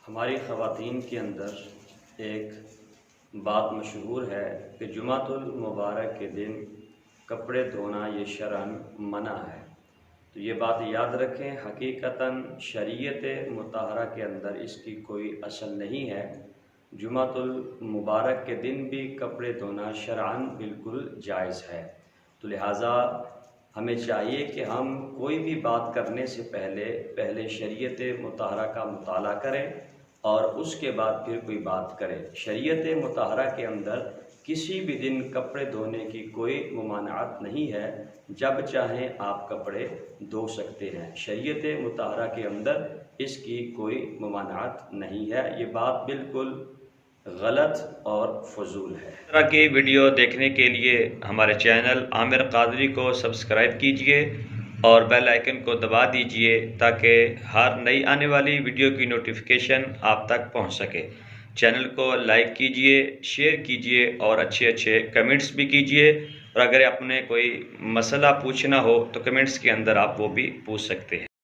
हमारी ख़वातीन के अंदर एक बात मशहूर है कि जुमातुल मुबारक के दिन कपड़े धोना ये शरअन मना है। तो ये बात याद रखें, हकीकतन शरीयत मुताहरा के अंदर इसकी कोई असल नहीं है। जुमातुल मुबारक के दिन भी कपड़े धोना शरअन बिल्कुल जायज़ है। तो लिहाजा हमें चाहिए कि हम कोई भी बात करने से पहले शरीयत मुताहरा का मुताला करें और उसके बाद फिर कोई बात करें। शरीयत मुताहरा के अंदर किसी भी दिन कपड़े धोने की कोई ममानात नहीं है, जब चाहें आप कपड़े धो सकते हैं। शरीयत मुताहरा के अंदर इसकी कोई ममानात नहीं है। ये बात बिल्कुल गलत और फजूल है। इस तरह की वीडियो देखने के लिए हमारे चैनल आमिर कादरी को सब्सक्राइब कीजिए और बेल आइकन को दबा दीजिए ताकि हर नई आने वाली वीडियो की नोटिफिकेशन आप तक पहुंच सके। चैनल को लाइक कीजिए, शेयर कीजिए और अच्छे अच्छे कमेंट्स भी कीजिए। और अगर आपने कोई मसला पूछना हो तो कमेंट्स के अंदर आप वो भी पूछ सकते हैं।